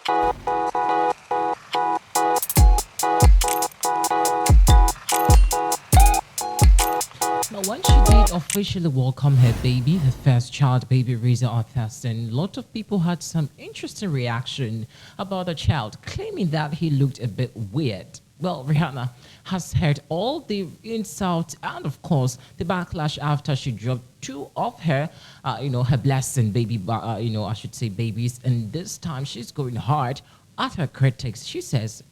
Now, when she did officially welcome her baby, her first child, baby Riza on Thursday, a lot of people had some interesting reaction about the child, claiming that he looked a bit weird. Well, Rihanna has heard all the insults and, of course, the backlash after she dropped two of her, her blessing baby, I should say babies, and this time she's going hard at her critics. She says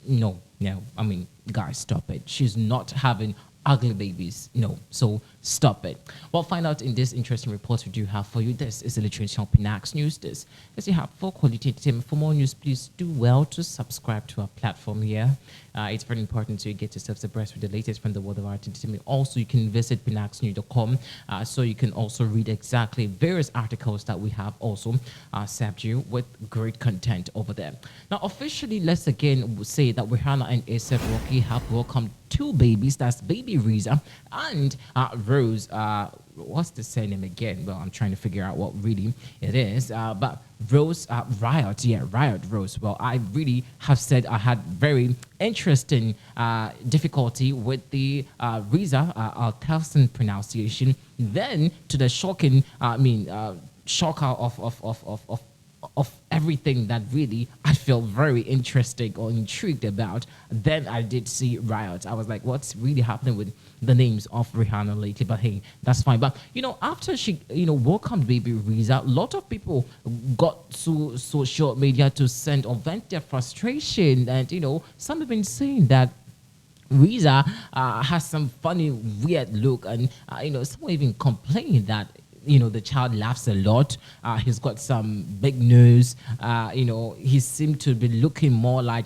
no, no. I mean, guys, stop it. She's not having ugly babies. No. So stop it. Well, find out in this interesting report we do have for you. This is the Literature Pinax News. This, as you have for quality entertainment. For more news, please do well to subscribe to our platform here. It's very important to get yourself abreast with the latest from the world of art entertainment. Also, you can visit pinaxnews.com so you can also read exactly various articles that we have also served you with great content over there. Now, officially, let's again say that Rihanna and A$AP Rocky have welcomed two babies. That's baby Riza and Rose. What's the surname again? Well, I'm trying to figure out what really it is. But Rose Riot, yeah, Riot Rose. Well, I really have said I had very interesting difficulty with the Riza Altelston pronunciation. Then to the shocking, shocker of everything that really I feel very interesting or intrigued about. Then I did see Riot. I was like, what's really happening with the names of Rihanna lately? But hey, that's fine. But after she welcomed baby Riza, a lot of people got to social media to send or vent their frustration, and some have been saying that Riza has some funny, weird look, and someone even complaining that the child laughs a lot. He's got some big nose. He seemed to be looking more like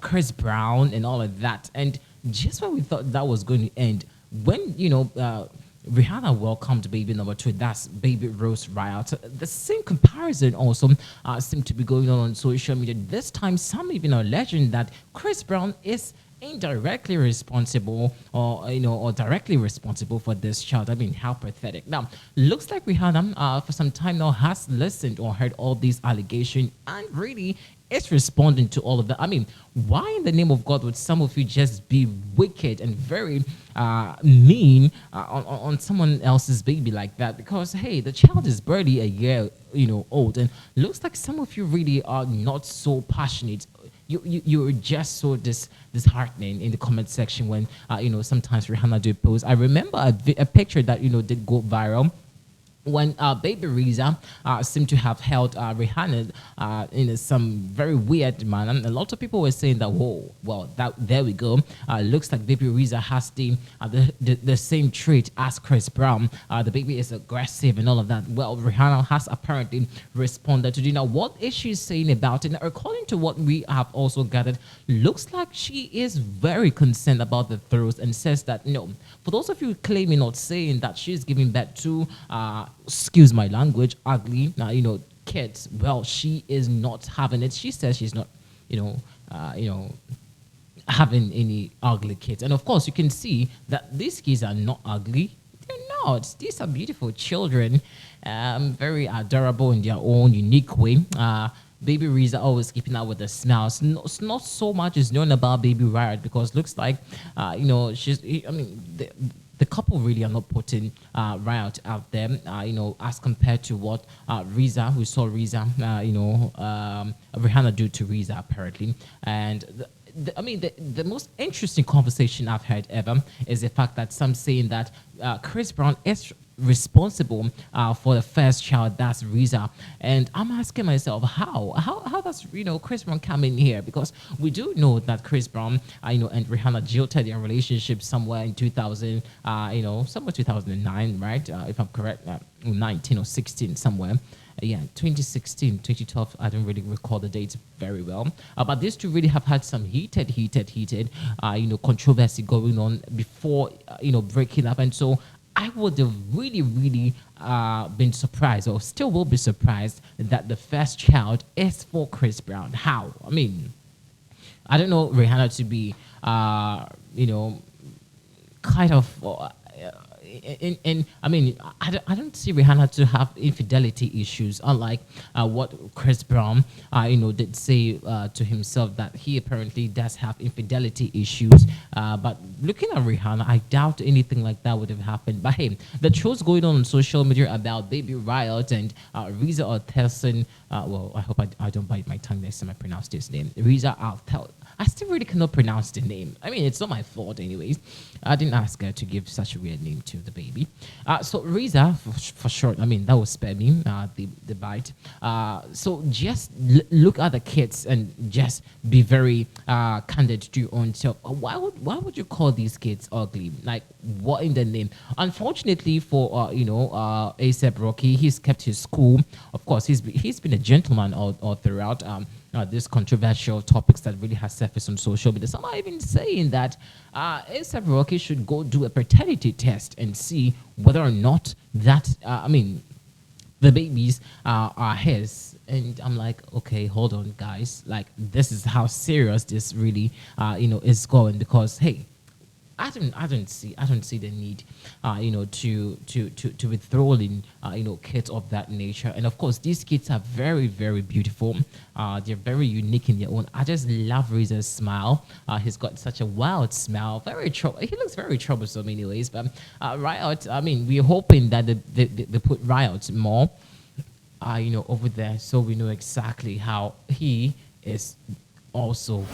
Chris Brown and all of that. And just when we thought that was going to end, when Rihanna welcomed baby number two, that's baby Rose Riot. The same comparison also seemed to be going on social media. This time, some even alleging that Chris Brown is indirectly responsible or directly responsible for this child. I mean, how pathetic. Now, looks like Rihanna for some time now has listened or heard all these allegations and really is responding to all of that. I mean, why in the name of God would some of you just be wicked and very mean on someone else's baby like that? Because hey, the child is barely a year old, and looks like some of you really are not so passionate. You're just so disheartening in the comment section when sometimes Rihanna do post. I remember a picture that did go viral when baby Riza seemed to have held Rihanna in some very weird manner. A lot of people were saying that, whoa, well, there we go. Looks like baby Riza has the same trait as Chris Brown. The baby is aggressive and all of that. Well, Rihanna has apparently responded to now what is she saying about it? Now, according to what we have also gathered, looks like she is very concerned about the throws and says that, for those of you claiming or saying that she's giving birth to excuse my language, ugly, kids. Well, she is not having it. She says she's not, having any ugly kids. And of course, you can see that these kids are not ugly. They're not. These are beautiful children, very adorable in their own unique way. Baby Riza always keeping out with the smiles. Not so much is known about Baby Riot because looks like, the couple really are not putting Riot out there, as compared to what we saw Riza, Rihanna do to Riza apparently. And the most interesting conversation I've heard ever is the fact that some saying that Chris Brown is responsible for the first child, that's Riza. And I'm asking myself, how does Chris Brown come in here? Because we do know that Chris Brown and Rihanna jilted their relationship somewhere in 2000, somewhere 2009, right? If I'm correct, 19 or 16 somewhere. 2016, 2012, I don't really recall the dates very well. But these two really have had some heated, controversy going on before, breaking up. And so I would have really, really been surprised, or still will be surprised, that the first child is for Chris Brown. How? I mean, I don't know Rihanna to be, kind of and I mean, I don't see Rihanna to have infidelity issues, unlike what Chris Brown, did say to himself that he apparently does have infidelity issues. But looking at Rihanna, I doubt anything like that would have happened. But hey, the trolls going on social media about Baby Riot and Reza Orteson. Well, I hope I don't bite my tongue next time I pronounce this name. Reza Altel. I still really cannot pronounce the name. I mean, it's not my fault, anyways. I didn't ask her to give such a weird name to the baby. So Riza, for short, I mean, that will spare me the bite. So just look at the kids and just be very candid to your own self. Why would you call these kids ugly? Like, what in the name? Unfortunately for ASAP Rocky, he's kept his cool. Of course, he's been a gentleman all throughout. These controversial topics that really has surfaced on social media. Some are even saying that ASAP Rocky should go do a paternity test and see whether or not that, the babies are his. And I'm like, okay, hold on, guys. Like, this is how serious this really, is going, because, hey, I don't see the need, to be throwing, kids of that nature. And of course, these kids are very, very beautiful. They're very unique in their own. I just love Reza's smile. He's got such a wild smile. He looks very troublesome, anyways. But Riot, I mean, we're hoping that they put Riot more, over there, so we know exactly how he is also,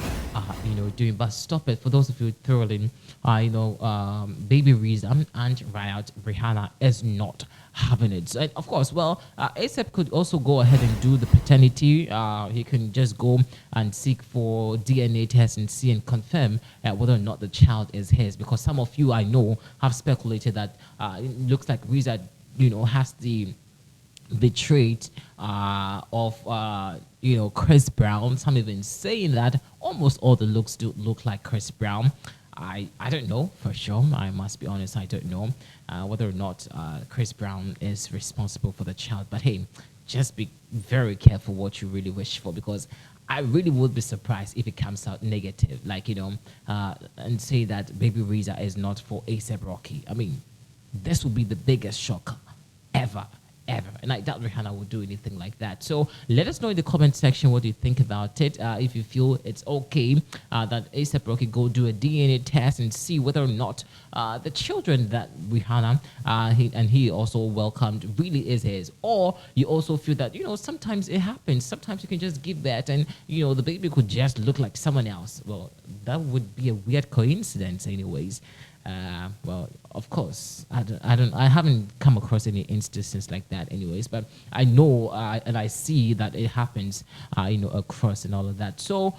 doing. But stop it. For those of you thoroughly, Baby Reason and Rihanna is not having it. So, and of course, well, ASAP could also go ahead and do the paternity. He can just go and seek for DNA tests and see and confirm whether or not the child is his. Because some of you I know have speculated that it looks like Riza, has the trait of Chris Brown. Some even saying that almost all the looks do look like Chris Brown. I don't know for sure. I must be honest. I don't know whether or not Chris Brown is responsible for the child. But hey, just be very careful what you really wish for, because I really would be surprised if it comes out negative. Like, and say that Baby Reza is not for ASAP Rocky. I mean, this would be the biggest shock ever. And I doubt Rihanna would do anything like that. So let us know in the comment section what you think about it. If you feel it's okay that ASAP Rocky go do a DNA test and see whether or not the children that Rihanna he also welcomed really is his. Or you also feel that, sometimes it happens. Sometimes you can just give that and, the baby could just look like someone else. Well, that would be a weird coincidence anyways. Well, of course, I haven't come across any instances like that, anyways. But I know and I see that it happens, across and all of that. So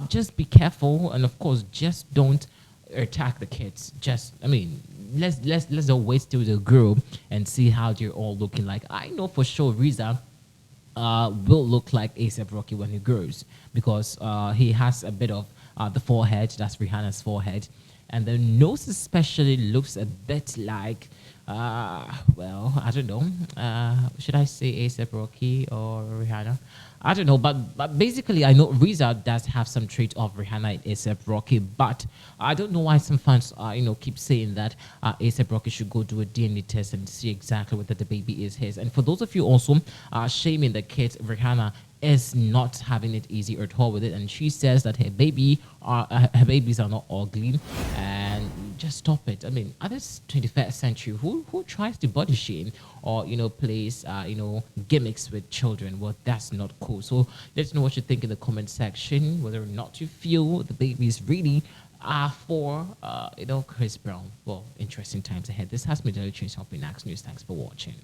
just be careful, and of course, just don't attack the kids. Let's all wait till they grow and see how they're all looking like. I know for sure Riza will look like ASAP Rocky when he grows, because he has a bit of the forehead. That's Rihanna's forehead. And the nose especially looks a bit like, I don't know. Should I say ASAP Rocky or Rihanna? I don't know. But basically, I know Reza does have some trait of Rihanna and ASAP Rocky. But I don't know why some fans, keep saying that ASAP Rocky should go do a DNA test and see exactly whether the baby is his. And for those of you also shaming the kids, Rihanna is not having it easy at all with it, and she says that her babies are not ugly, and just stop it. I mean, at this 21st century, who tries to body shame or plays gimmicks with children? Well, that's not cool. So let's know what you think in the comment section, whether or not you feel the babies really are for Chris Brown. Well, interesting times ahead. This has been Daily Change Helping News. Thanks for watching.